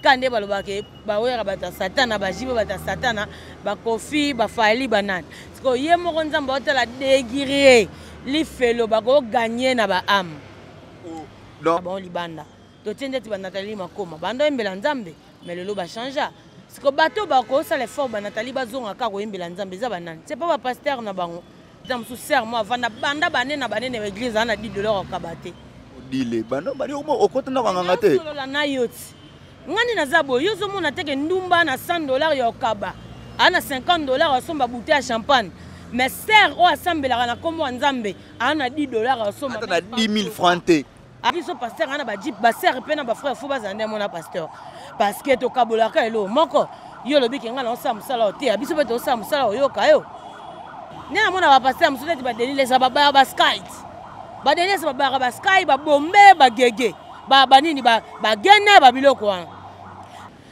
kande balobake bawera bata satana bajibe bata satana bakofi bafali banane siko ye moko nzamba otala dégiré li felo bako gagner na ba âme donc bon libanda to tiende ti banatali makoma bando embela nzambe mais lelo ba changea siko bato bako ça les fort banatali bazonga ka ko embela nzambe za banane c'est pas ba pasteur na bango dans sous serment avant na banda banene na banene église ana $10 okabate dile bando bali okotana kwanga te la na yoti ngani na zabo yozo mona teke ndumba na $100 ya okaba ana $50 asomba bouteille à champagne mais ser o asambela na kombo nzambe ana $10 asomba na 10 000 francs te abiso pasteur ana ba jip ba ser pe na ba frère fo bazande mona pasteur parce que to kabolaka elo moko yo lobiki ngana osa musala ote abiso pe to osa musala oyoka yo nena mona ba pasteur musala ti ba delile sa ba ba skite ba delile sa ba sky ba bombe ba gege ba nini ba gene ba biloko wana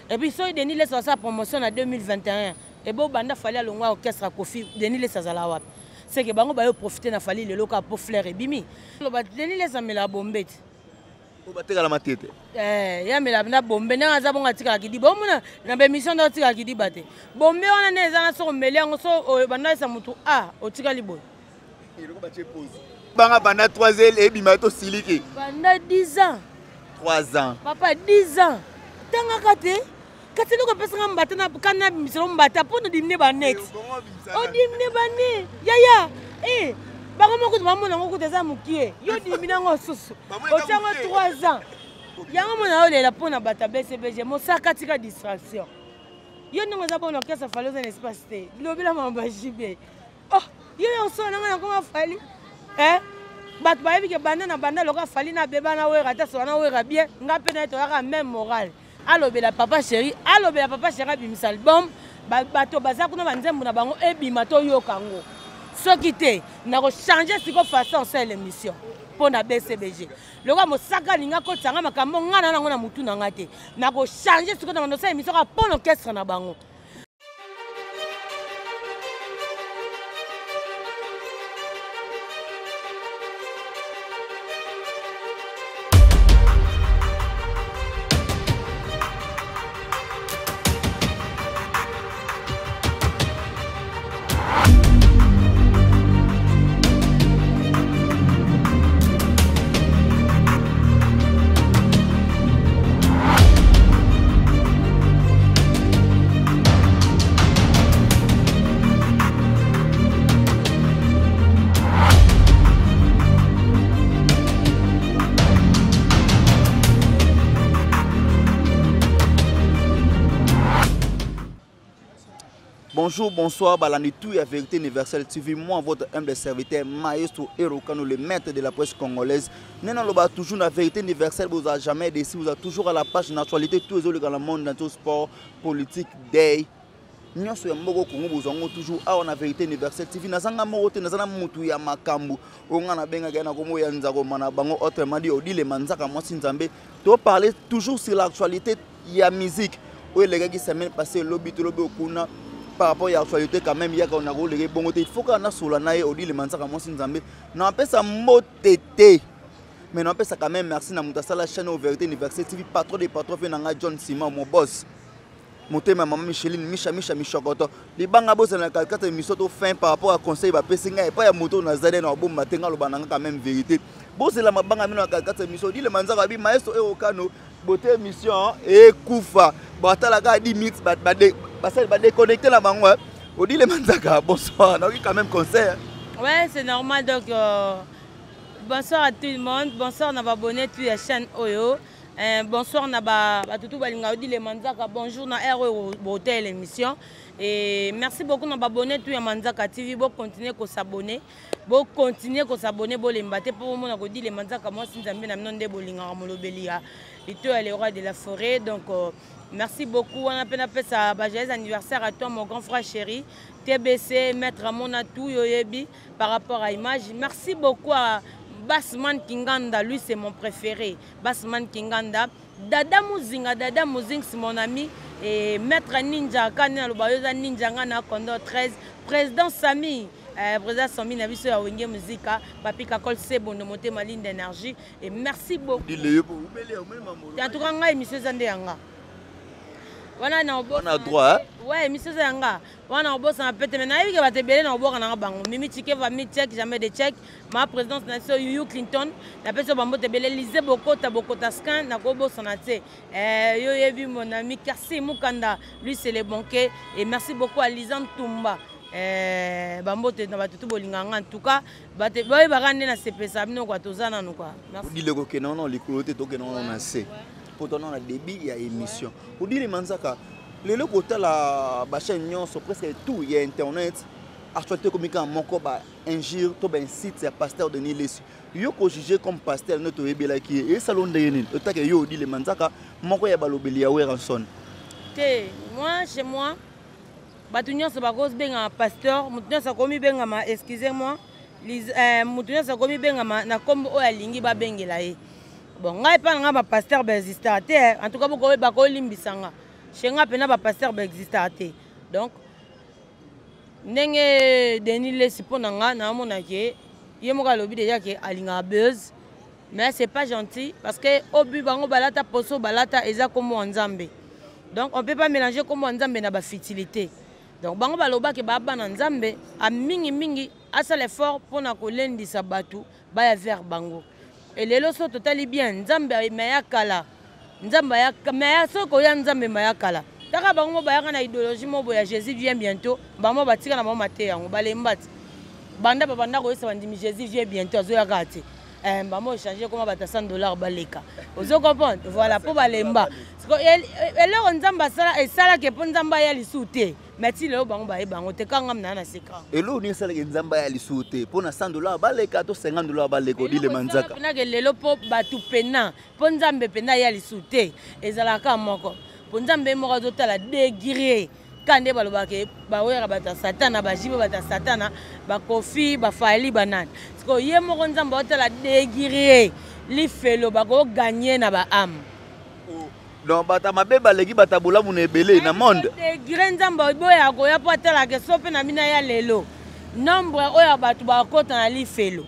et puis so Denis laisse sa promotion en 2021 et bo banda fallait alongwa orchestre Kofi Denis laisse za wapi c'est que bango ba yo profiter na fali le loka pour fleur et bimi lo ba Denis laisse amela bombe o bateka la matete ya mela na bombe na za bonga tika kidi bomuna na be mission na tika kidi bate bombe wana ne za na so melengo so banda sa mutu o tika liboy il ko ba che pause banga banda 3 ans et bimato siliki banda 10 ans 3 ans papa 10 ans tanga kate kate loko pesa ngambata na kana miselo mbata pono dimne ba next o dimne ba ne ya bango moko bamona ngoko teza mukie yo dimina ngo susu o tanga 3 ans yango mona olela pona bata BCBG mosaka tika distraction yo ndongo za bona kesa faloza en espace te lobela mamba jibe oh yo so na ngana ko fali bat bayebi ke banda na banda loka fali na beba na wera ta so na wera bien ngape na to ya même moral alobela papa chéri bimisa album bato baza kuna banzembo na bango ebima to yokango soki te na ko changer siko façon c'est l'émission pour na BCBG loka mosaka linga ko tsanga makambo ngana nango na mutu na ngate na ko changer siko na sa émission ka pour l'orchestre na bango. Bonjour, bonsoir, Balanitou et Vérité Universelle TV. Moi, votre humble serviteur, Maestro Erokano, le maître de la presse congolaise. Nous avons toujours la Vérité Universelle, vous n'avez jamais décidé, vous êtes toujours à la page de l'actualité, tous les autres dans le monde, dans tout sport, politique, day. Nous sommes toujours à la Vérité Universelle TV. Nous sommes tous à Makambu. Nous sommes parler toujours sur l'actualité, il y a musique. Oui, les gars qui s'est passé lobby par rapport à l'actualité quand même il y a qu'on a les bon il faut qu'on a sur la naïe au dit les mansaka moi Nzambe non appelle ça motété mais non appelle ça quand même merci na mutasa la chaîne Vérité Universelle TV patron des patrons fait nanga John Simon mon boss monter ma maman Micheline Micha Michokoto les banga boss na 4 émissions to fin par rapport à conseil ba pesinga et pas ya moto na zane na bomba tenga lo bananga quand même vérité boss la mabanga mino 4 émissions dit les manzaka bi maestro Erokano beauté émission et Koufa batala ga 10 mix parce que déconnecter la bango on dit les manzaka bonsoir on a quand même concert ouais c'est normal donc bonsoir à tout le monde bonsoir on va abonner toutes les chaînes Oyo bonsoir on a tout balinga dit les manzaka bonjour na RO beauté l'émission et merci beaucoup on va abonner tous les manzaka TV bon continuer à s'abonner bon continuer à s'abonner bon les mbaté pour moi on dit les manzaka moi si Nzambe na mnonde bolinga molobelia et toi les rois de la forêt donc merci beaucoup. On a fait ça joyeux anniversaire à toi, mon grand frère chéri. TBC, Maître Amonatou, Yoyebi, par rapport à l'image. Merci beaucoup à Bassman Kinganda, lui c'est mon préféré. Bassman Kinganda. Dada Mouzinga, c'est mon ami. Et Maître Ninja, Kanya Lobayosa Ninja, Ngana Kondo 13. Président Sami, président Sami, Naviso Yawenge Musica, Papi Kakol Sebo, de monter ma ligne d'énergie. Et merci beaucoup. En tout cas, émission Zandéanga. wana na obosa on a droit ouais monsieur Zanga wana obosa na pete mais na yiki ba te belé na oboka na bango Mimi Tike va mi check jamais de check ma présidence nation Yuyu Clinton na pete bambo te belé lisé bokota scan na ko bosa na te yo yebi mon ami Kasi Mukanda lui c'est le banquier et merci beaucoup à Lisan Tumba bambo te na batutu bolinganga en tout cas bate boy bakande na CPSA bino kwa tozana no kwa merci dit le que non likolote to que non on a c'est pour donner le débit il y a émission pour dire manzaka le côté la chaîne nyonso presque tout il y a internet actualité comique en moko ba injure to ben site c'est pasteur de Niles yo ko juger comme pasteur notre ebela qui et salon de yenil autant que yo dit le manzaka moko ya balobeli ya weranson te moi chez moi batu nyonso bakose benga pasteur mutu nyonso komi benga ma excusez-moi mutu nyonso komi benga ma na kombo oyo alingi babengela ye bon ngai pa nga ba pasteur ba exista te en tout cas boko bakolimbisanga chez nga pena ba pasteur ba exista te donc ndenge Denis Lesi pona nga na mona ke ye moka lobi déjà ke alinga buzz mais c'est pas gentil parce que obu bango balata poso balata eza comme nzambe donc on peut pas mélanger comme nzambe na ba futilité. Donc bango baloba ke baba na nzambe a mingi asa l'effort pour na kolendisa batu ba ya vers bango et lelo so totali bien nzambe meya kala nzambe ya meya so ko ya nzambe meya kala taka bango ba ya na idéologie mobo ya Jésus vient bientôt bango batika na mama te yango balembati banda babanda ko yesa bandimi Jésus vient bientôt azo ya kati bango changer comment bata $100 baleka ozo comprendre voilà pour balemba eloko nzambe asala esala ke po nzambe ya lisute merci le bango ba bango te kanga mna na seka elo ni sala ke nzamba ya lisute po na $100 baleka to $50 baleka di le manzaka na ke lelo po batu pena po nzambe pena ya lisute ezala ka moko po nzambe moko zotala degré kande baloba ke ba wera bata satana ba jibe bata satana ba kofi ba fali banane siko ye moko nzambe otala degré li felo ba ko gagner na ba âme. Donc bata mabeba legi bata bola mu nebele na monde degré nzambe boya ko ya potala ke sope na mina ya lelo nombre oya batu ba kota na li felo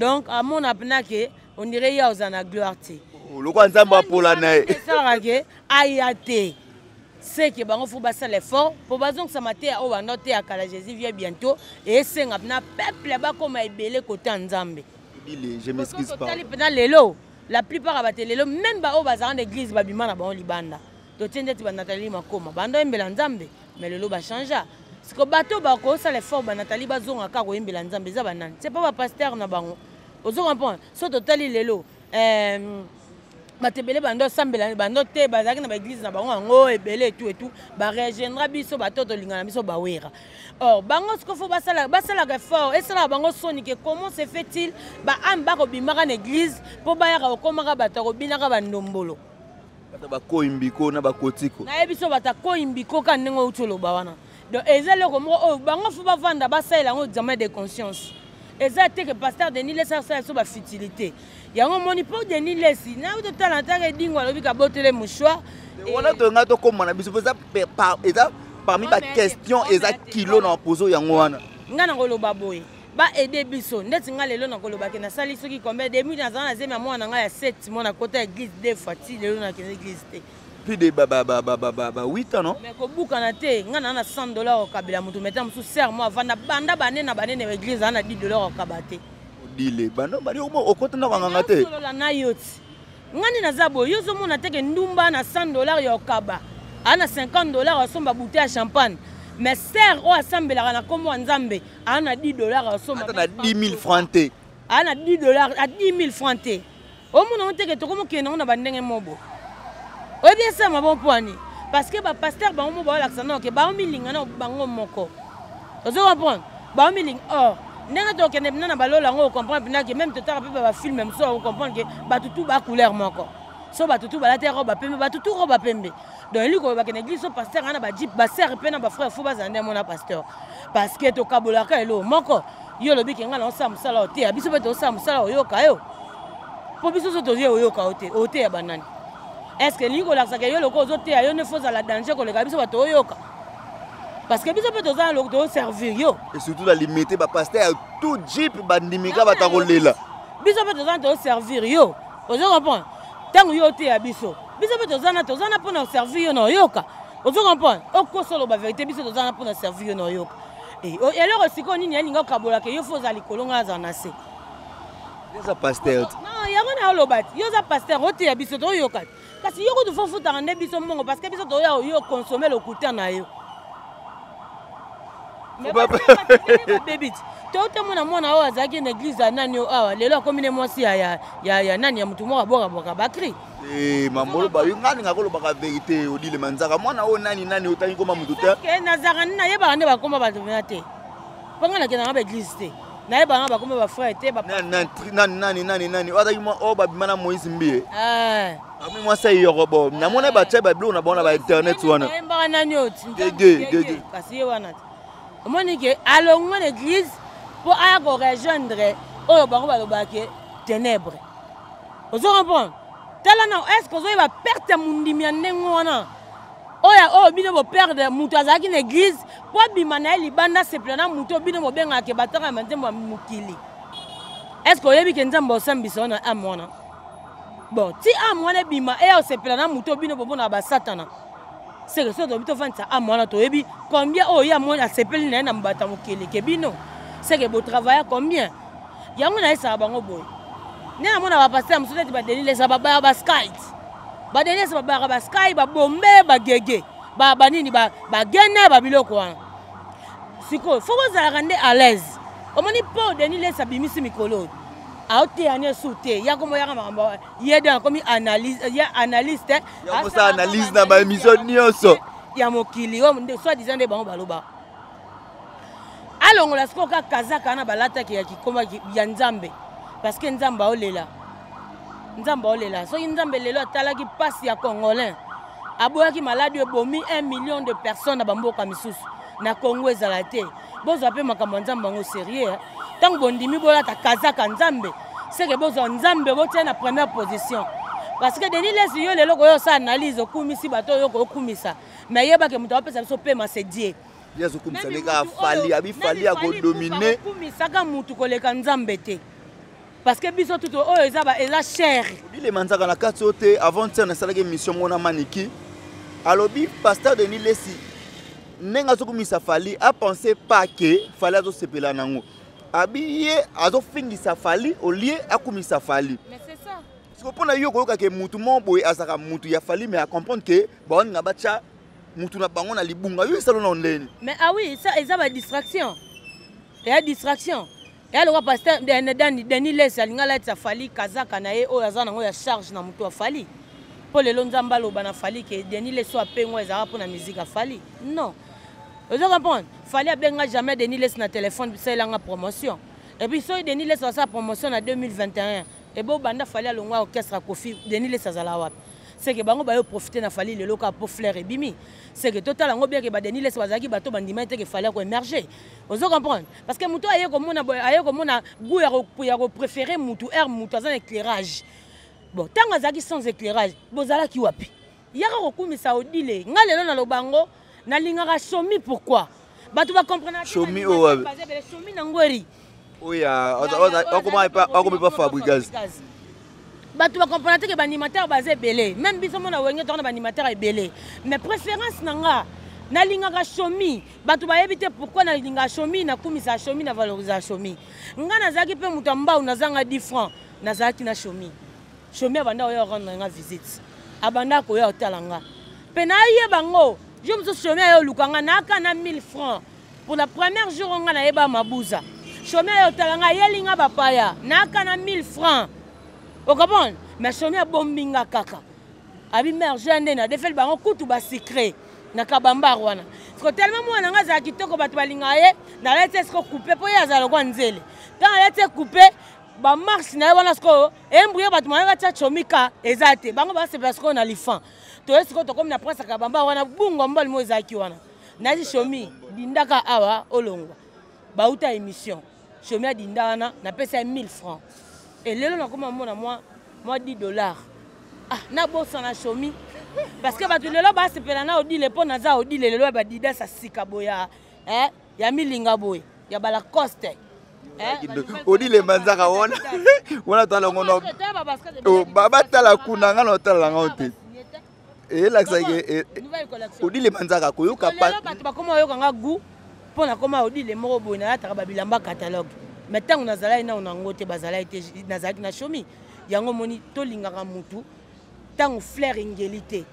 donc à mon apna ke on dirait ya ozana gloire te lo kwa nzambe apola na e ça ke ayate c'est que bango faut basa l'effort pour bazon que ça maté o bandote akala Jésus vient bientôt et senga na peuple ba comme ebele côté nzambe je m'excuse pas tali pena lelo la plupart abaté lelo même ba o bazan d'église babima na bango libanda to tiende ti ba Nathalie makoma bando embela nzambe mais lelo ba changea c'est que bato ba ko ça l'effort ba Nathalie bazonga ka ko embela nzambe za banane c'est pas ba pasteur na bango ozo comprendre so totali lelo batebele bando sambela bando te bazaki na ba église na bango ngo ebele et tout ba régénera biso batoto lingana biso ba wera or bango ce qu'il faut basala effort et cela bango soni que comment se fait-il ba amba ko bimaka na église po ba yaka okomaka bato ko binaka bandombolo bata ba ko imbiko na ba kotiko na biso bata ko imbiko ka nengo utolo ba wana donc ezelo ko mo bango faut ba vanda ba sala ngo examen de conscience ezate que pasteur Denis Lesi ça so ba futilité yango moni po Denis Lesi na to talenta ke dingwa lobi ka botele mouchoir wana to ngato comme na biso eza parmi ba question eza kilo na pozo yango wana ngana ngoloba boye ba aider biso ndeti nga lelo na koloba ke na sali soki combien de minutes na zana zema mwana nga ya 7 mona kota église deux fois ti lelo na ke église te plus de 8 ans non mais ko buka na te ngana na $100 au kabila mutu meta musu ser moi vanda banda banene na église ana $10 au kabate dile bando bali o kotana nganga te la na yoti ngani na zabo yozo mona teke ndumba na $100 ya okaba ana $50 asomba bouteille à champagne mais ser o asambela na komo nzambe ana $10 asomba na 10 000 francs te ana $10 à 10 000 francs te o mona teke to komo kena na bandenge mobo o bien ça ma bon poani parce que ba pasteur ba mo ba la sana ke ba mi linga na bango moko ozo comprendre ba mi ling or ndenge to kende na balola ngo comprendre pina que même totara pe ba film même so on comprendre que ba tutu ba couleur moko so ba tutu ba la terre ba pembe ba tutu roba pembe donc lui ko ba kene église so pasteur ana ba jeep ba sœur pe na ba frère faut ba zande mona pasteur parce que to kabola ka elo moko yo lobi ke ngala osam sala ote abiso pe to osam sala oyoka yo po biso so to yo oyoka ote ya banani est-ce que lui ko la saka yo loko zo te yo ne faut la danger ko le biso ba to oyoka parce que biso pe to za lo to servir yo et surtout la limiter ba pasteur tout jeep bandimika batakolela biso pe to za to servir yo ozo comprendre tango yo te ya biso pe to za na pona servir yo na yoka Vous comprenez? Au cours de la vérité, biso tozana pour servir no yoka. Et alors aussi qu'on y a ninga kabola ke yo foza likolonga za nase. Yoza pasteur. Non, ya ngona lobat. Yoza pasteur ote ya biso to yoka. Kasi yoko tu fofu tande biso mongo parce que biso to yo consommer le coûter na yo. Mais baby. Toto mona o azaki na église nani o awa lelo komine mwasi ya nani ya mutu moko boka bakri. Mamolo ba ngani ngakolo baka vérité odile manzaka mwana o nani otani koma mutu te. Ke nazaka na yeba ne bakoma ba te. Panga na kena ba église te. Na yeba ba koma ba frère te ba nani wadaki mo o ba bimana Moïse Mbie. Ami moi ça yoko bo. Na mona ba tsheba blo na bona ba internet wana. Mba nani oti. Gege. Kasi ye wana. Omoni ke alongo na église pour aller rejoindre au bango balobake ténèbres. Vous comprenez? Talana est-ce que vous va perdre mundimi ndengona? Oya bino bo perdre mutu azaki na église pour bimana libanda se plana mutu bino bo benga ke bataka manzembo mukili. Est-ce que yebi ke nzambo sambisa na amona? Bon, ti amona bima e se plana mutu bino bo bona ba satana. C'est que ça doit être fait ça amona to yebi combien ya mona se plana na mbata mukili ke bino. C'est que vous travaillez combien? Il y a un ça bango boy. Néna mona va passer am soute ba denile ça ba skite. Ba denile ça ba sky ba bombe ba gege. Ba nini ba gene ba biloko wana. Siko faut vous rendre à l'aise. Omoni po denile ça bimisi mikolo. Aote ane soute ya komo ya mamba yeda comme analyse ya analyste. Ya ça analyse na ba émission nyonso. Ya mokili o soit disant de bango baloba. Alors on la skoka kazaka na balata ki ya kikoma ya nzambe parce que nzamba olela so nzambe lelo atalaki pasi ya congolais aboyaki maladi ebomi 1 million de personnes na bamboka misusu na Congo ezalate bozo ape makambo nzamba ngo sérieux tant bondimi bolata kazaka nzambe c'est que bozo nzambe botia na première position parce que Denis les yo lelo ko yo sa analyse okumisi bato yo ko okumisa mais yeba ke muto apesa biso pema c'est Dieu. Yesu kumisa leka fali ya ko dominer kumisaka mutu koleka nzambe te parce que biso tout eza cher bile manzaka na kati ote avant de na salaka mission mona maniki alobi pasteur Denis Lesi nenga zo kumisa fali a penser pas que fali azo sepela nango abiye azo fingisa fali au lieu akumisa fali mais c'est ça parce que pona yo ko ka ke mutu mon boy azaka mutu ya fali mais à comprendre que bon nga bacha mutu na bango na libunga yo salo na ndeni mais ah oui ça eza ba distraction et distraction et le roi pasteur Denis Lesi alingala tsa fali kazaka na ye o yazana ngo ya charge na mutu afali pour le lonzamba loba na fali que Denis Lesi apengo ezara pour na musique afali non vous comprenez fali abenga jamais Denis Lesi na téléphone ça ilanga promotion et puis so Denis Lesi sa promotion en 2021 et bo banda fali alongwa orchestre Kofi Denis Lesi azala wapi c'est que bango ba yo profiter na fali le loka pour fleur et bimi c'est que total ngo bien que ba Denis Lesi bazaki bato bandima te que fali ko émerger vous comprenez parce que muto aye ko mona goût ya ko préférer mutu mutu azana éclairage bon tant azaki sans éclairage bozala ki wapi yaka ko kumisa odile ngalelo na lobango na lingaka chomi pourquoi bato ba comprendre chomi o wapi chomi na ngweri oya okoma pas fabricage bato ba comprendre que ba animateur basé belé même biso mona wenge tourna ba animateur est belé mais préférence nanga na lingaka chomi bato ba yebite pourquoi na lingaka chomi na kumisa chomi na valoriser chomi nga nazaki pe mutamba unazanga 10 francs nazaki na chomi abanda oyo rendre nga visite abanda ko yo hotelanga pe na yeba ngo je me suis chomi ayo lukanga na kana 1000 francs pour la première jour nga na yeba mabuza chomi ayo hotelanga yelinga bapaya na kana 1000 francs. Vous comprenez? Mais chomi a bombinga kaka. Abi mère jeune na defel bango kutu ba secret na kabamba wana. Parce que tellement moi nga za kitoko batu balinga ye na lete esko couper po ya za lokwa nzele. Tant lete couper ba marche na wana sko embrouiller batu manga tcha chomika ezate. Bango ba se parce qu'on a l'ifan. To esko to comme na presse kabamba wana bungo mbali mo ezaki wana. Nazi chomi dindaka awa olongwa. Ba uta émission. Chomi a dinda wana na pesa 1000 francs. Et là, on a comme moi $10. Ah, na bossa na chomi. Parce que batu lelo ba sepela na odile po na za odile lelo ba dida sa sika boya. Ya milinga boy. Ya bala coste. Odile manzaka wona. Wona tala ngono. Oh, baba tala kunanga no tala ngote. Et là, ça y est. Odile Manzaka, Koyoka pas. Comment Yoka goût pour la comment Odile Moro Bona, Tarababilamba catalogue. Maintenant, on a Zala, on a ngoté Bazala et Nazak Nachomi. Yango Moni, Tolingara Moutou, tant flair ingélité.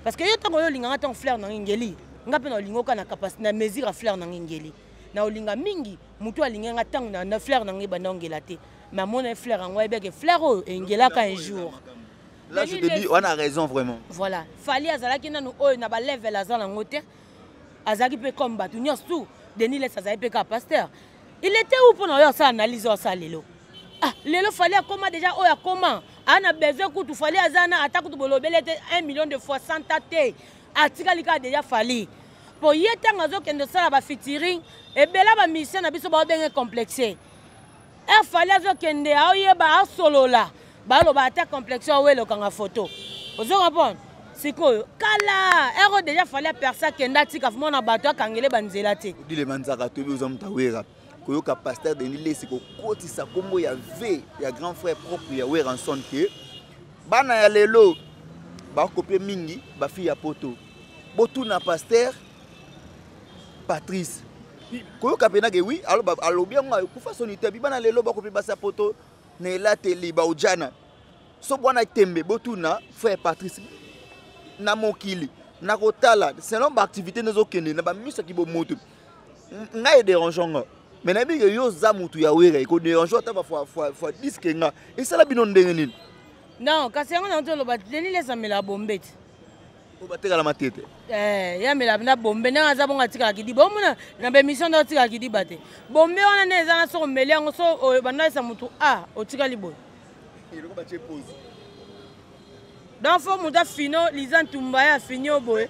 Parce que tant que Yolinga, tant flair n'ingéli. N'a pas Lingoka na capacité, na mesure à flair n'ingéli. Na Olinga Mingi, Moutou a Linga tant na flair n'ingélate. Mais mon flair en Webek, flair ingélaka un jour. Là, je te dis, on a raison vraiment. Voilà. Fali Azalaki na nous na ba level azala ngote. Azaki peut combattre. Nous tous Denis les Azaki peut pasteur. Il était où pour nous ça analyser ça lelo. Ah, lelo fallait comment déjà oya comment? On a besoin que tu fallait azana attaque tu bolobele était 1 million de fois sans tate. Atika lika déjà fallait. Pour yeta ngazo kendo sala ba featuring et bela ba mission na biso ba benga complexé. E fallait azo kende aoyeba solo là. Balo ba ta complexion we lo kanga photo. Ozo comprendre? Sikoyo kala ero déjà fallait personne kenda tika fumona bato akangele banzela te. Odile Manzaka to bi ozamtawera. Koyoka pasteur Denis Lesi ko kotisa kombo ya V ya grand frère propre ya Weranson ke bana ya lelo ba copier mingi ba fi ya poto. Botuna pasteur Patrice. Koyoka pena ke oui alo bien nga ku façon ite bi bana lelo ba copier ba sa poto. Nela teli ba ujana so bwana tembe botuna frère Patrice na mokili na kotala selon ba activité nezo kende na ba mission ki bo moto ngai dérangeant mais na bi yo za mutu ya wera ko dérangeant ta fois disque nga et ça la bino ndenge nini non kasi yango na ntolo ba Denis les amela bombete o bateka la matete ya mela na bombe na za bonga tika kidi bomuna na be mission do tika kidi bate bombe wana neza na so mele yango so banda sa mutu o tika libo iloko ba che pose dans fo muta fino lizantumba ya finyo boy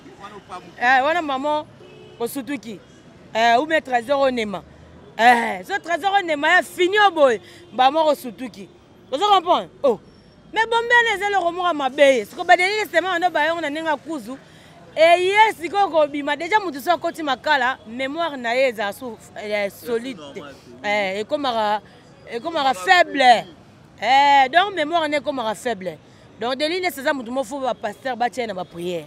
wana maman osutuki ou met trésor onema so trésor onema ya finyo boy ba mo osutuki vous comprenez oh mais bombe neza le romora mabe ce ko ba Denis sema ndo ba yango na nenga kuzu et yes koko bima déjà mutu so koti makala mémoire na yeza solide et comme faible donc mémoire n'est comme faible donc Denis c'est ça mutu mo faut ba pasteur ba tiena ba prière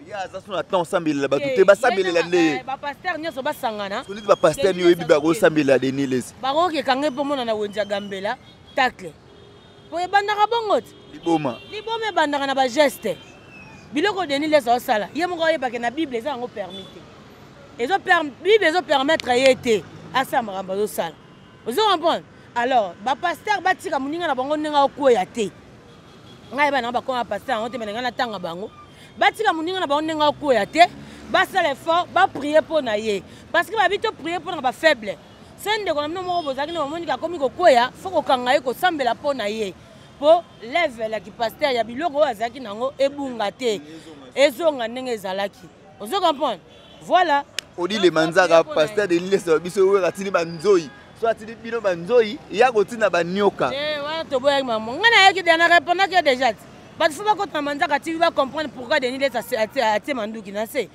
ya ça son attend sambela ba tuté ba sambela nde ba pasteur nyoso ba sangana solide ba pasteur ni oyebi ba ko sambela Denis les ba ko ke kange pomona na wenja gambela tacle pour ebandaka bongote liboma ebandaka na ba geste biloko Denis les osala ye moko yebaka na Bible eza ngo permettre Bible ezo permettre yete asa maramba zo sala ozo comprendre alors ba pasteur batika muninga na bango nenga okoya te ngai bana ba ko pasteur ngo te menga na tanga bango batika muninga na bango nenga okoya te basala effort ba prier pour na ye parce que ba bito prier pour na ba faible sende ko na moko bozaki na monika komi ko koya foko kanga ye ko sambela pour na ye po level ya ki pasteur ya biloko azaki nango ebunga te ezonga ndenge ezalaki ozo comprendre voilà Odile Manzaka pasteur de l'Est biso wera tini banzoi so atini bino banzoi ya kotina banyoka wana to boya maman ngana yaki dana répondre que déjà ba faut pas ko Manzaka ti va comprendre pourquoi Denis les a manduki na se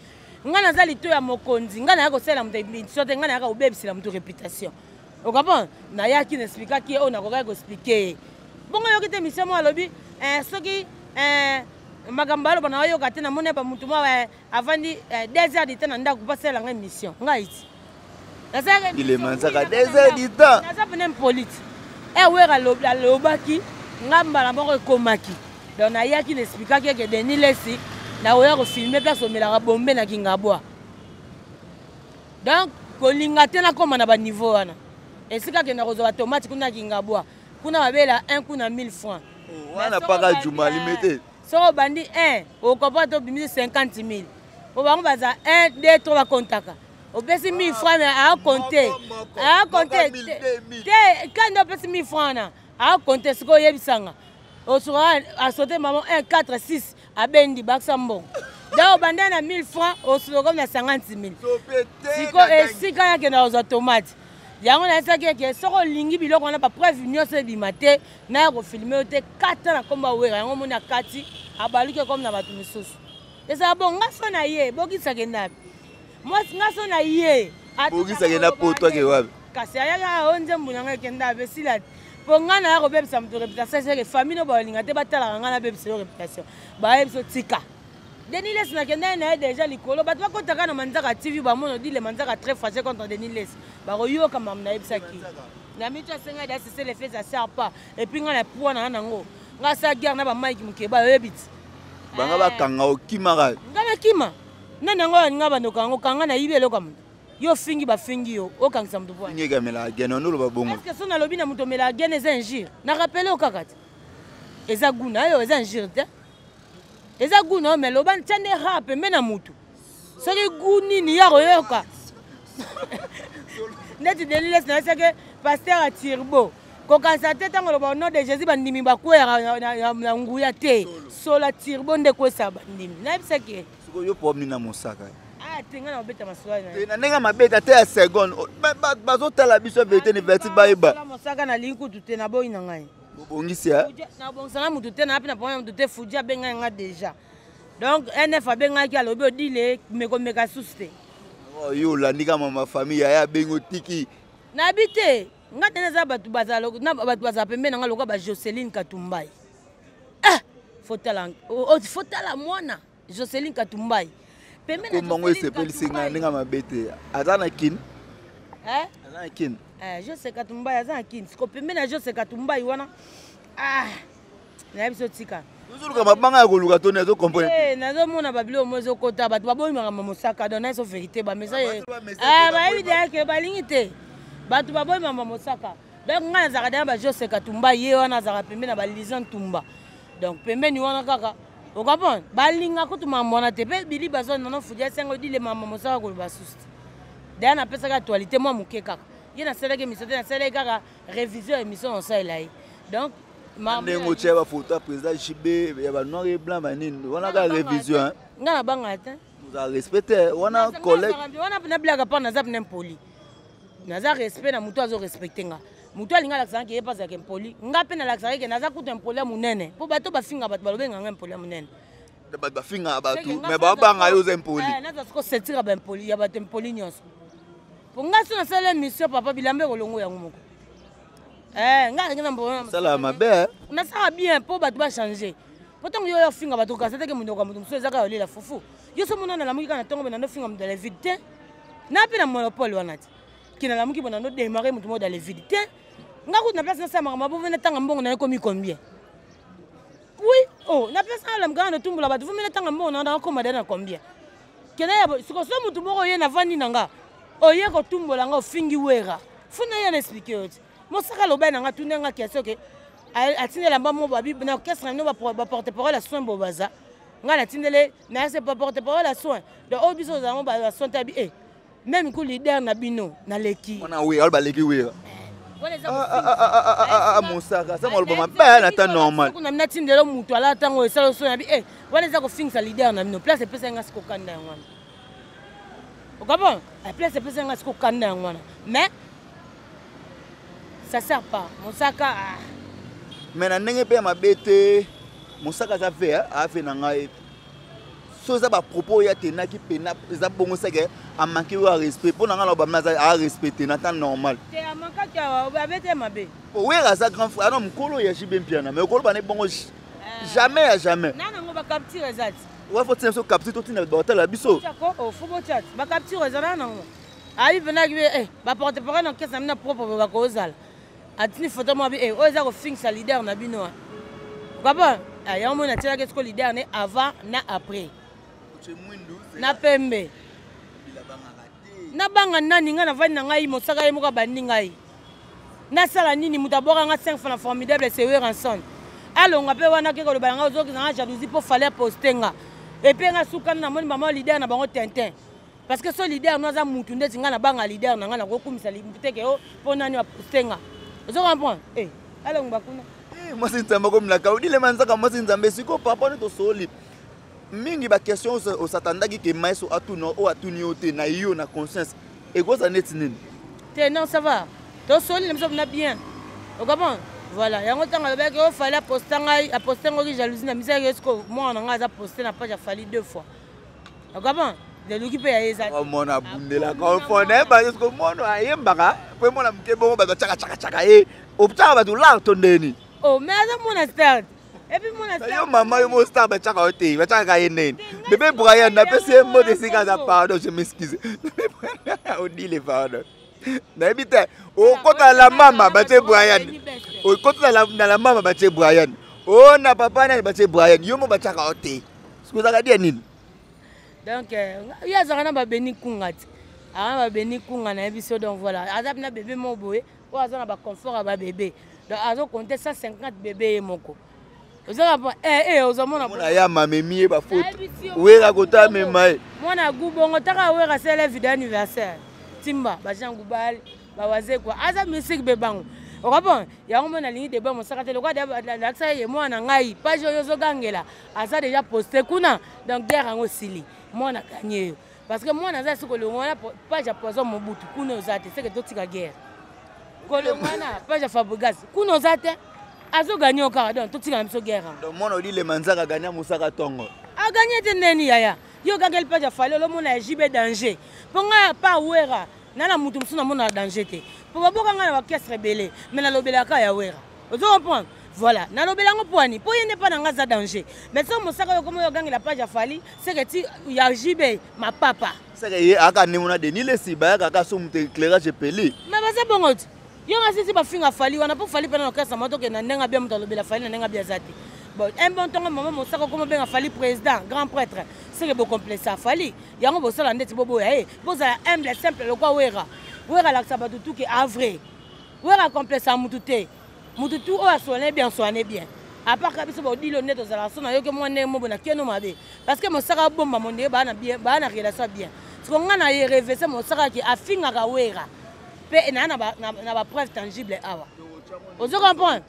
ngana zali to ya mokonzi ngana yako sela mutu sote ngana yaka obebisela mutu réputation o comprendre na yaki n'expliquer qui on a ko expliquer bongo yoki te mission mo alobi soki magambalo bana yoka te na mona ba mutu mo avandi 2 heures de temps na ndako passer la mission ngaiti na saka il est Manzaka 2 heures de temps na sapa nem polite wera lobaki ngamba na bongo komaki donc na yaki n'expliquer que Denis Lesi na oya ko filmer place o melaka bombe na kingabwa donc kolinga te na koma na ba niveau wana esika ke na kozo automatique kuna kingabwa kuna babela 1 kuna 1000 francs wana paka juma limité so bandi 1 au comprend to 50 000 o bango baza 1 2 3 ba kontaka o pesi 1000 francs à compter te quand on pesi 1000 francs na à compter ce ko yebisanga o sura a sauter maman 1 4 6 a bendi baksambo da o banda na 1000 francs o sura comme na 50 000 siko esika yake na aux automates yango na saki ke soko lingi biloko na ba preuve nyose bimate na ko filmer te 4 na komba wera yango mona kati abaluke comme na batu misusu eza bon ngaso na ye bokisa ke ndabi moi ngaso na ye bokisa ke na poto ke wapi kasi ya onje mbunanga ke ndabi sila po ngana ya ko bebisa mutu réputation c'est que famille no ba linga te batala ngana bebisa réputation ba yebso tika Denis Les n'a qu'un déjà l'icolo. Bah, toi, quand tu as un manzaka TV, bah, mon dit les manzaka très fâché contre Denis Les. Bah, Royo, comme on a eu ça qui. La mitua senga da c'est les faits, ça sert pas. Et puis, on a point à Nango. On a sa guerre, on a Mike Mukeba, Ebit. Banga ba kanga o kimara. Ngana kima. Nanango, ngaba no kango, kanga na ibe lo kam. Yo fingi ba fingi yo, o kang sam to point. Nyega mela gena no lo ba bongo. Est-ce que son alobi na muto mela gena eza injure? Na rappelé au kakati. Eza guna yo, eza injure te. Eza guna mais lo ban tande rap mena mutu. Soki guni ni ya royoka. Neti Denis na seke pasteur a Tirbo. Kokansa te tango lo nom de Jésus bandimi bakwera na nguya te. Sola Tirbo nde kwesa bandimi. Na biseke. Siko yo pomni na mosaka. Ah, tenga na obeta maswali na. Te na mabeta te a seconde. Bazo tala biso vérité ni verti baiba. La mosaka na linku tu te na boy na ngai. Bongisi ha. Na bonsana mutu te na api na problème mutu te fuja benga nga déjà. Donc NF a benga ki alobi odile meka suste. Oh yo landika mama famille ya bengo tiki. Na bité nga tena za batu bazalo na batu bazapembe na nga loka ba Joseline Katumbai. Ah, fotala mwana Joseline Katumbai. Pembe na Komango sepeli singa ninga mabete. Azana kin. Azana kin. Jose Katumbai azana kin. Siko pembe na Jose Katumbai wana. Ah. Na biso tika. Toujours comme banga ko luka to nezo comprendre. Nazo mona babilo mozo kota batu baboyi mama mosaka dona so vérité ba message. Ba évidemment que balingi te. Batu baboyi mama mosaka. Donc nga nazaka da ba Jose Katumbai ye wana zaka pembe na ba Lizan Tumba. Donc pembe ni wana kaka. O comprendre? Balinga ko tuma mona te pe bili bazo nano fudia sengo di le mama mosaka ko ba suste. Da na pesa ka actualité moi muke kaka. Ye na sele ke misete na sele kaka révision émission on ça là. Donc Nengo cheba photo président JB ya ba noir et blanc banini wana ka révision hein ngana banga te vous a respecté wana collègue wana na blaga pa na zap n'empoli na za respect na mutu azo respecter nga mutu alinga la sanki ye pas za kempoli nga pe na la sanki na za kutu empoli munene po bato ba finga bato balobe nga empoli munene ba ba finga bato mais ba banga yo za empoli na za ko setira ba empoli ya bato empoli nyonso po nga so na sala mission papa bilambe kolongo yango moko nga ngena mbona sala mabe na ça bien pour bato ba changer pourtant yo yo finga bato ka c'était que munoko mutu so ezaka yolela fufu yo so mona na lamuki kana tongo na no finga mu dans la vie te na pe na monopole wana ti kina lamuki bona no démarrer mutu mo dans la vie te nga ku na place na sama ma bo vena tanga mbongo na komi combien oui oh na place na lamuka na tumbula bato vena tanga mbongo na koma na combien kena ya siko so mutu moko ye na vandi nanga oye ko tumbola nga ofingi wera funa ya na expliquer yo ti mosaka loba na nga tunenga question ke atindela mbamo babi na orchestre no ba porte parole à soin bobaza nga na tindele na c'est pas porte parole à soin de obiso za mo ba soin tabi même ku leader na bino na leki ona we al ba leki we mosaka ça mo loba ba na ta normal kuna mna tindelo mutu ala tango esalo soin bi wana za ko finga leader na bino place pesa nga siko kanda ngwana okabo place pesa nga siko kanda ngwana mais ça sert pas mosaka mais na ndenge pe mabete mosaka za fait a fait na ngai so za ba propos ya tenaki pena za bongo seke a manqué wa respect pour na nga ba maza a respecter na temps normal te a manka ka ba bete mabe o we ra za grand frère non mkolo ya jibe mpiana mais okolo ba ne bongo jamais à jamais nana ngo ba capture ezati wa faut tenir so capture to tina ba hôtel biso o faut bo chat ba capture ezana nango ayi vena ki ba porte parole na kesa mina propre ba ko zala atini photo mo bi oza ko fixa leader na bino kaba ya mo na tira ke ko leader ne avant na après na pembe na banga nani nga na vani na ngai mosaka ye moka bandi ngai na sala nini mutaboka nga 5 francs formidable c'est Ranson alonga pe wana ke ko lo banga ozo ki nga jalousie pour fallait poster nga et puis nga suka na moni maman leader na bango Tintin parce que so leader no za mutu ndeti nga na banga leader na nga na ko kumisa limite ke po nani wa poster nga ozo comprendre allons bakuna moi c'est nzamba comme la kaudi le manzaka moi c'est nzambe siko papa ne to soli mingi ba question au satandaki ke maiso atuno o atuni ote na yo na conscience et quoi ça net nini te non ça va to soli le mso na bien o comprendre voilà yango tanga ba ke o fallait poster ngai a poster ngo ki jalousie na misaki esko moi na nga za poster na page a fallu 2 fois o comprendre de l'occupé ya eza oh mon abundela confondre ba esko mono ayembaka pe mona mke bongo ba chaka chaka chaka opta ba to la tondeni oh mais ça mon start Et puis, yo maman, yo star, bah, tchaka ote, bah, tchaka yenen. Bébé Brian, n'a pas essayé mot de sigaza, pardon, je m'excuse. On dit les pardon. N'habite, au côté de la maman, bah, c'est Brian. Au côté de la maman, bah, c'est Brian. Oh, na papa, bah, c'est Brian. Yo, bah, tchaka ote. Ce que vous avez dit, Nil. Donc, il y a un peu de béni kungat. Ah, béni kungat, donc voilà. Azab na bébé mon boy, ou azab na confort à bébé. Donc, azab compter 150 bébés et mon co. Vous avez aux hommes, on a ma mamie, ma faute. Oui, la gota, mais maï. Moi, na goubon, on t'a oué à celle vidéo anniversaire. Timba, Bajan Goubal, Bawazé quoi. Azab musique bébang. Au rapport, il y a un moment ligne de bon, on s'arrête le quoi de l'accès et moi, on a ngaï. Pas joyeux au gangela. Azab déjà posté kuna. Donc, guerre en aussi. Moi, on a gagné. Parce que moi, on a ce que le monde pas japonais mon bout. Kuno zate, c'est que tout est guerre. Kolomana, pas jafabugas. Kuno zate. Azo gagné au Canada, tout est en guerre. Donc, moi, on dit les manzaka gagné à Moussaka Tongo. A gagné de neni yaya. Yo gagné pas jafale, le monde a JB danger. Pour nga pas ouera, nana mutum suna monde a danger te. Pour ba boka nga wa caisse rebelle, mais na lobela ka ya ouera. Vous comprenez? Voilà, na lobela ngo poani. Pour yene pas na nga za danger. Mais ça mo saka yo comme yo gagné la page jafali, c'est que ti ya JB ma papa. C'est que aka ne mona de ni le siba ka so mute éclairage peli. Mais ba ça bongo. Yo nga sisi ba finga fali wana pour fali pena na kasa moto ke na nenga bia muto lobela fali na nenga bia zati. Bon, un bon temps maman mo saka comme ben fali président, grand prêtre. C'est que beaucoup complexe ça fali. Yango bo sala ndeti bobo ya boza humble simple le quoi wera. Wera la sabatu tout que avre. Wera complexe à mututé. Mututu o soigner bien. À part que biso bo dilo neto za la sona yo que moi ne mo bona keno mabe. Parce que mo saka bomba mon ne ba na bien, ba na relation bien. Ce qu'on a rêvé c'est mo saka qui afinga ka wera. Pe na ba preuve tangible awa. Vous comprenez?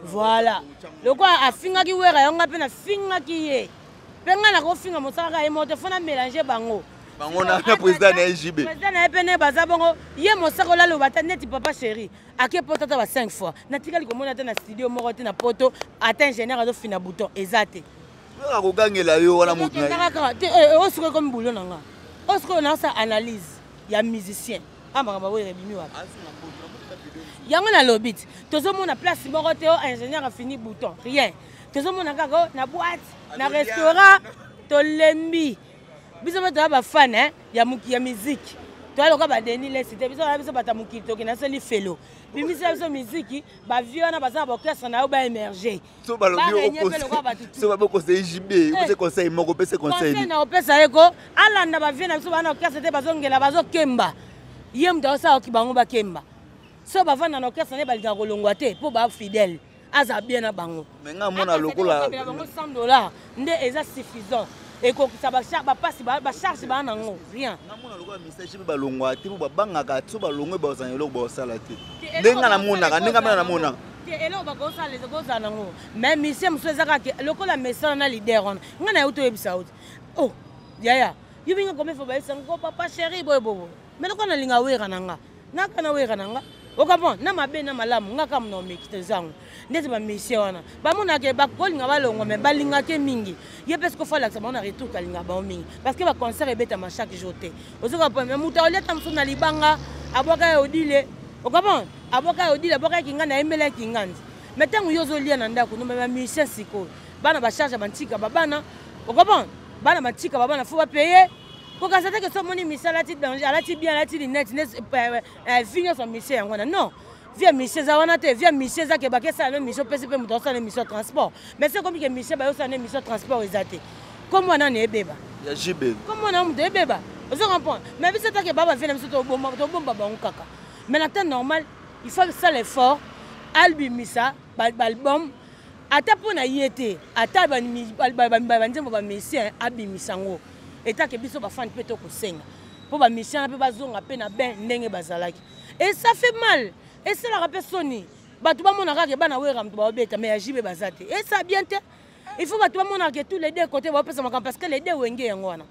Voilà. Le quoi a finga ki wera yonga pe na finga ki ye. Pe nga na ko finga mo saka e mo te fona mélanger bango. Bango na président na JB. Président na pene baza bongo ye mo saka la lo bata neti papa chéri. Ake poto ta ba 5 fois. Na tikali ko mona ta na studio moko te na poto ata ingénieur azo fina bouton ezate. Nga ko gangela yo wana mutu na. O siko comme boulot nanga. O siko na sa analyse ya musicien. Amba ba we rebimi wa. Yango na lobit. Tozo mona place moko te o ingénieur a fini bouton. Rien. Tozo mona kaka na boîte, na restaurant, to lembi. Biso ba ba fan ya musique. To aloka ba deni le cité biso ba ta muki to kina seli felo. Bimisa biso musique ba viona ba za ba orchestre na ba émerger. So ba lobi o so ba boko se JB, ko se conseil moko pe se conseil. Conseil na opesa eko alanda ba viona biso ba na orchestre te bazongela bazokemba. Yem do sa okibango ba kemba. So ba vana na orchestre ne ba linga kolongwa te po ba fidèle. Aza bien na bango. Mais nga mona lokola $100 nde eza suffisant. Et ko sa ba passe ba charge ba nango rien. Nga mona lokola message ba longwa te po ba bangaka so ba longwe ba osanyelo ba osala te. Ndenga na mona na mona. Te elo ba ko sala les go za nango. Même monsieur msweza ka lokola message na leader on. Nga na uto ebisa out. Oh, yaya. You binga comme faut ba sango papa chéri bobo. Mais lokola linga wera nanga. Naka na wera nanga. Okapon na mabe na malamu ngaka mno mekite zangu ndeti ba mission wana ba mona ke ba kolinga ba longo me balinga ke mingi ye parce que fala que ça mona retour kalinga ba mingi parce que ba concert ebeta ma chaque jour te ozoka po me muta oleta msona libanga aboka odile okapon aboka odile aboka kinga na emela kinganzi metangu yozo lia na ndako no ba mission siko bana ba charge bantika babana okapon bana matika babana faut ba payer. Pour que ça que ce moni misala ti danger ala ti bien ala ti net finir son mission ngona non via mission za wana te via mission za ke ba ke ça même mission PCP muto ça mission transport mais c'est comme que mission ba yo ça mission transport ezate comme on en ebeba ya JB comme on a muto ebeba vous comprenez mais c'est ça que baba vient mission to bomba ba kaka mais en temps normal il faut ça l'effort albumisa album ata pona yete ata ba nzembo ba mission abimisango eta ke biso ba fan peto ko senga po ba mission pe bazonga pe na ben ndenge bazalaki et ça fait mal et c'est la rapesoni batu ba mona ka ke bana wera mtu ba beta mais ya jibe bazate et ça bien te il faut batu ba mona ke tous les deux côtés ba pesa makam parce que les deux wenge yango wana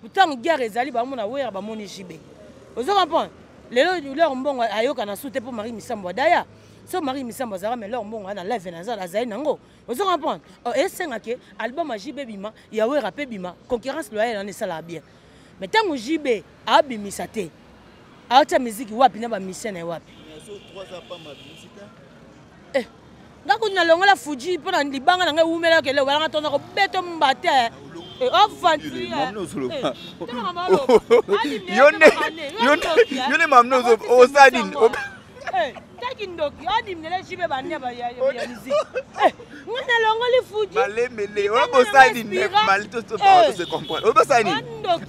pourtant guerre ezali ba mona wera ba moni jibe ozo comprendre lelo leur mbongo ayoka na soute po Marie Misambo daya so Marie Misambo zara mais leur mbongo na live na zala zai nango ozo comprendre et senga ke album a JB bima ya wera pe bima concurrence loyale na sala bien mais tant JB a bimisa te a ta musique wapi na ba mission na wapi so 3 ans pas ma publicité ngako na longola Fuji pona libanga na ngai umela kele wala tona ko beto mbate avanti yone mamno osadin takindoki adimnele shibe banya ba ya musique ngana longoli Fuji malemele olobo osadin malito to pas se comprendre olobo osadin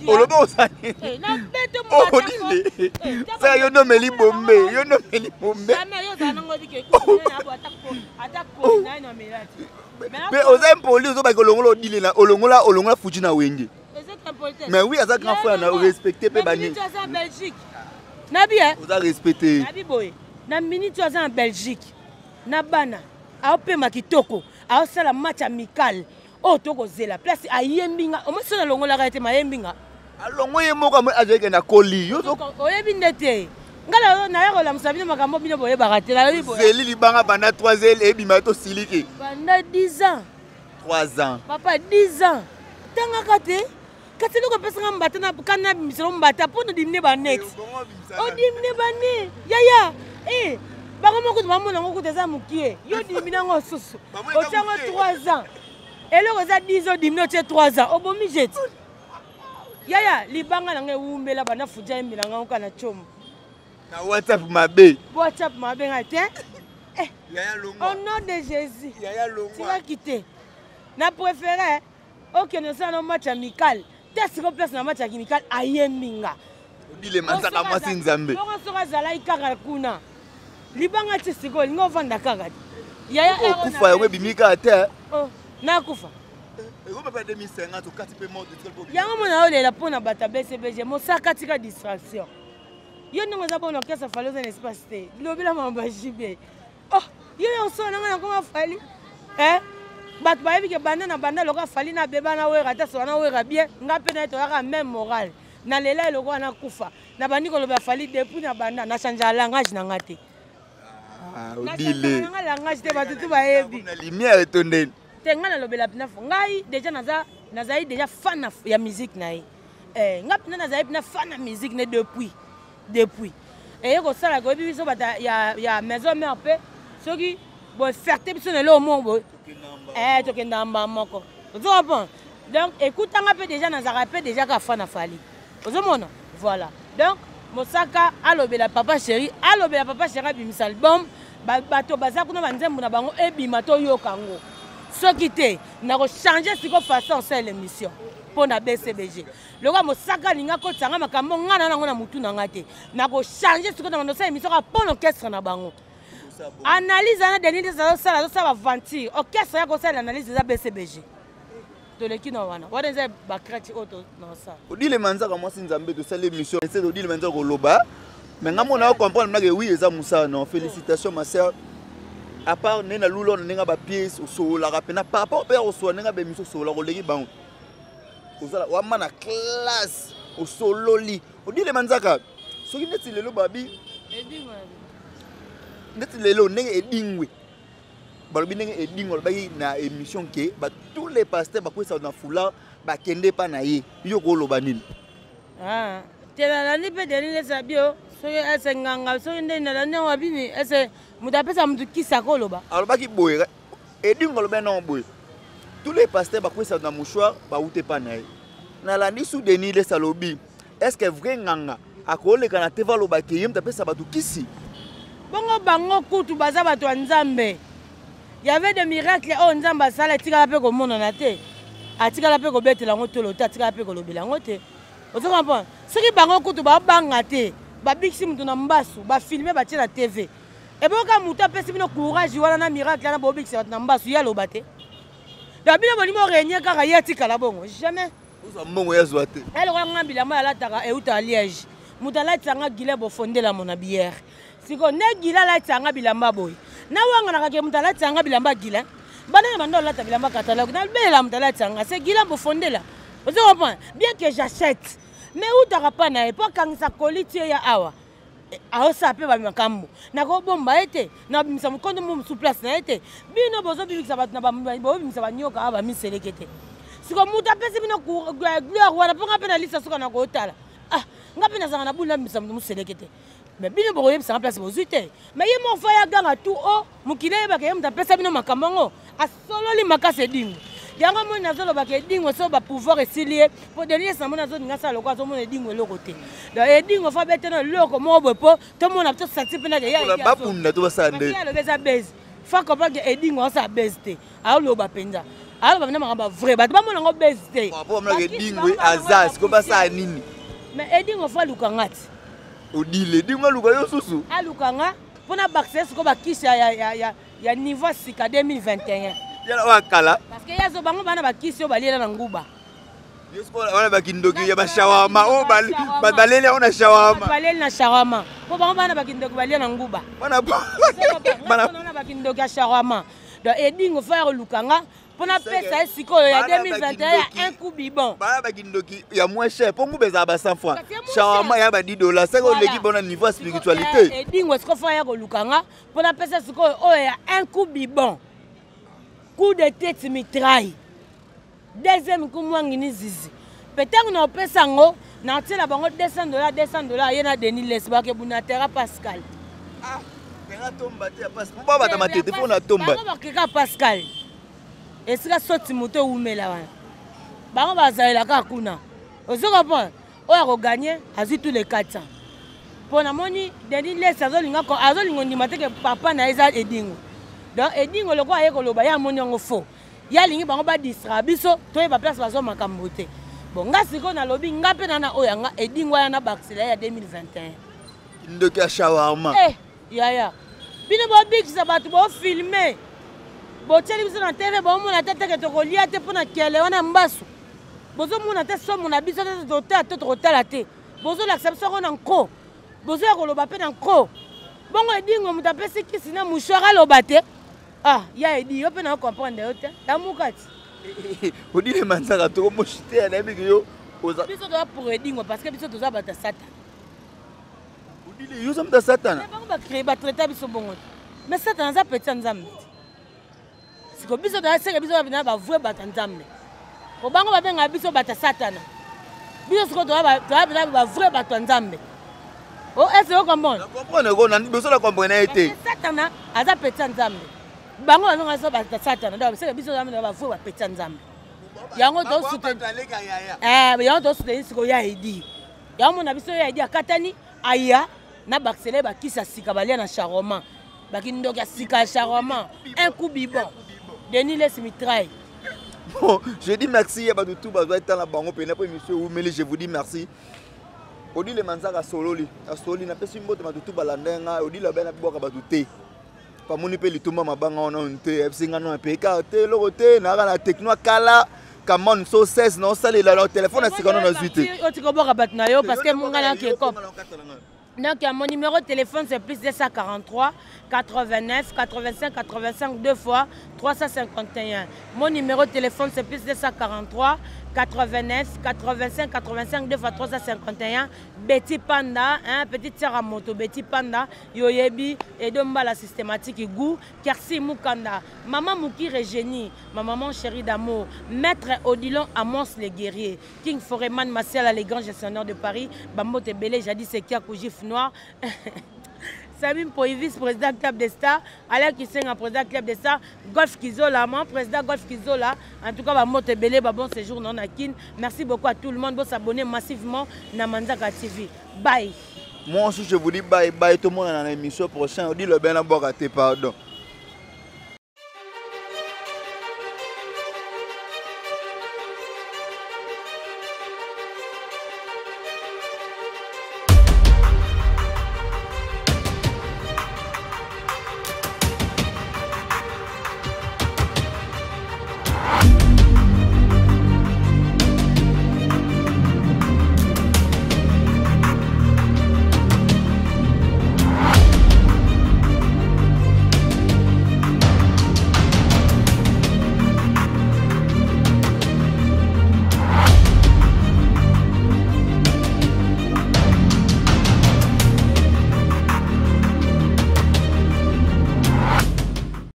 olobo osadin na beto mbate ça yo no meli bombe sana yo sana ngodi ke ko na bo attack po na no melati mais aux impoli ozo ba ko olongola Fuji na wenge mais oui ça grand frère na respecter pe bani en Belgique nabi oza respecter nabi boy na minute oza en Belgique na bana aopema kitoko aosala match amical o toko zela place ayembinga omosona longola ka ete mayembinga alongo ye moko mo ajeke na koli yo oyebi ndete ngala na yako la musabine makambo bino boye bakate la yo boye zeli libanga bana 3 et bima to siliki bana 10 ans 3 ans papa 10 ans tanga kate kati loko pesa mbata na kana misoro mbata pono dimne ba net o dimne ba ne yaya bako moko bamona ngoko teza mukie yo dimina ngo susu o tanga 3 ans eloko za 10 ans dimne o 3 ans obomi jeti yaya libanga na ngai umbela bana Fuji emilanga ngokana chombo na WhatsApp mabe ngate yaya longo au nom de Jésus yaya longo tu vas quitter na préféré OK nous sommes en match amical test ko place na match amical ayeminga odile manzaka mwasi nzambe longo soka zala ikaka kuna libanga tsiko lingo vanda kaka yaya kufa yo bimika te na kufa eko pa 2050 to kati pe mode yango mona olela pona bata BCBG mosaka tika distraction yo ndenge za bona kesa falo za espace te lobela mamba jibe yo yo so na ngoma fali bat ba yebi ke banda na banda loka fali na beba na wera ta so na wera bien ngape na to ya même moral na lela eloko na kufa na bandi ko loba fali depuis na banda na change langage na ngate odile na langage te batutu ba yebi na lumière etondeni tenga na lobela pina fo ngai déjà nazai déjà fan ya musique na ngapi na nazai pina fan ya musique ne depuis et ko sala ko biso bata ya maison mère pe soki bo fierté biso ne lo mo bo to kenda moko tu comprends donc écoute anga pe déjà nazara pe déjà ka fan na fali ozomona voilà donc mosaka alobela papa chéri bimisa album bato baza kuna banzembo na bango ebima to yokango soki te na ko changer siko façon c'est l'émission pour na BCBG loka mosaka linga ko tsanga makambo ngana nango na mutu na ngate na ko changer siko na ndosa émission ka pour l'orchestre na bango analyse na denide za sala aventure orchestre ya ko sala analyse za BCBG to le kino wana nze ba krati auto na ça odile manzaka mwasi nzambe to sala émission c'est odile manzaka ko loba mais ngamona comprendre na que oui eza musa non félicitations ma sœur. À part nena lulo nenga ba pièce au sola rapena par rapport au sola nenga be miso sola ko leki bango ozala wa mana classe au solo li odile manzaka soki neti lelo babi edingwe neti lelo nenga edingwe balobi nenga edingwe baki na émission ke ba tous les pasteurs ba kwesa na fula ba kende pa na ye yo ko loba nini tela la ni pe denile sabio soki ese nganga soki ndena la ne wabini ese mutapesa mtu kisa koloba alobaki boye edingo lobe non boye tous les pasteurs ba kwesa na mouchoir ba ute pa na ye na landi sous Denis le salobi est-ce que vrai nganga akoleka na teva loba ke yem tapesa batu kisi bongo bango kutu baza bato ya nzambe y avait des miracles oh nzambe asala etikala mpe komonana te atikala mpe kobetela yango tolo te atikala mpe kolobela yango te ozo comprendre soki bango kutu babanga te babikisi mutu na mbasu bafilme batie na TV eboka mutu apesi bino courage wana na miracle na bobikisa bato na mbasu ya loba te da bino bolimo renie kaka ye atikala bongo jamais oza mbongo yazwa te eloko yanga bilamba yalataka euta ya Liège mutu alatanga gile bofondela mona bière siko ne gila alatanga bilamba boye na wanga nakake mutu alatanga bilamba gila bana na bando alata bilamba catalogue na bela mutu alatanga c'est gila bofondela ozo comprendre bien que j'achète mais utaka pa na epoque kangisa koliti ya awa aosa pe ba makambo nako bomba ete na bimisa mukondo mu sous place na ete bino bozo bibikisa bat na ba bimisa ba nyoka aba miselekete siko muta pesi bino gloire wana ponga pe na lisa suka na ko tala ngapi na zanga na bula bimisa mu selekete mais bino bokoyeb ça en place bozute mais ye mo fa ya ganga tout o mukile ba ke mta pesa bino makambo a solo li makase dingo yango mo nazolo ba ke dingo so ba pouvoir esilier pour donner ça mo nazo ngasa lokwa zo mo dingo lokote donc e dingo fa betena loko mo bopo to mo na to sati pena ya ya ba punda to basande ya lo beza base fa ko ba ke e dingo sa base te a lo ba penza alors bana makamba vrai ba ba mo na ngo base te po mo na ke dingo azaz ko ba sa nini mais e dingo fa lukangati odile dingo luka yo susu alukanga pona bakses ko bakisha ya niveau sika 2021 yala wakala parce que yazo bango bana bakisi yo balela na nguba yesko wana bakindoki ya bashawama o balele ona shawama balele na shawama po bango bana bakindoki balela na nguba bana bakindoki ya shawama donc edingo faire lukanga pona pesa sikoyo ya 2021 ya un coup bibon bana bakindoki ya moins cher po ngubeza ba 100 francs shawama ya ba $10 c'est que l'équipe on a niveau spiritualité edingo est-ce qu'on faire lukanga pona pesa sikoyo o ya un coup bibon coup de tête mitraille deuxième coup mwangini zizi peut-être na pesa ngo na tela bango $200 yena Denis Lesba ke bunatera Pascal ah pera tomba te passe pour ba ta matete pour na tomba ba keka Pascal esika soti moto umela wana bango bazaela ka kuna ozoko point oya ko gagner azi tous les 400 pona moni Denis Les azolingo ndima te ke papa na eza edingo donc edingo loko aye ko loba ya moni ngo fo ya lingi bango ba distra biso to ye ba place bazo makambo te bon nga siko na lobi nga pe na oyanga edingo ya na baxila ya 2021 ndoki ya shawarma ya bino bo bikisa batu bo filmer bo teli biso na TV bo mona tete ke to kolia te pona kele wana mbasu bozo mona te so mona biso te to tala te bozo l'acception ko na nko bozo ya ko loba pe na nko bongo edingo mutapesi kisi na mushwara loba te ah ya edi yo pe na comprendre yo te tamukati odile manzaka to mo chite na biki yo oza biso to pour edingo parce que biso to za bata satan odile yo zamta satan bango ba créer ba traiter biso bongo mais satan za petit nzambe siko biso to seke biso ba ba vrai bata nzambe ko bango ba benga biso bata satan biso siko to ba vrai bata nzambe oh est-ce que comprendre comprendre ko na biso la comprendre été satan aza petit nzambe bango bango so ba satan donc c'est biso za ba fo ba petit nzambe yango to soutenir yango to soutenir siko ya edi yango na biso ya edi akatani aya na baxele ba kisa sika balia na charoma bakindoki sika charoma un coup bibon Denis Les mitraille. Bon je dis merci à ba tout ba être la bango pena pour monsieur Oumeli je vous dis merci odi le manzaka sololi asoli na pesi mbote matutu balandenga odi la bena boka batute pamoni pe litumba mabanga ona onte fsinga no pe ka te lokote na kana techno kala kamon so 16 no sali la téléphone à sikano na zuite oti ko boka bat na yo parce que mon gars qui est cop donc mon numéro de téléphone c'est plus 243 89 85 85 2 fois 351 mon numéro de téléphone c'est plus 243 89 85 85 2 fois 351 Betty Panda hein petite sœur à moto Betty Panda yoyebi et domba la systématique goût Kersi Mukanda maman Muki Regeni ma maman chérie d'amour maître Odilon Amos le guerrier King Foreman Marcel les grands gestionnaires de Paris Bambo Tebele jadis c'est qui a Koujif noir Samim Poivis, président Club des Stars, Alain Kissenga, président Club des Stars, Golf Kizola, mon président Golf Kizola. En tout cas, Bambo Tebele, bon séjour non Akin. Merci beaucoup à tout le monde. Bon s'abonner massivement à Manzaka TV. Bye. Moi aussi, je vous dis bye bye. Tout le monde dans l'émission prochaine. On dit le bien à boire à tes pardon.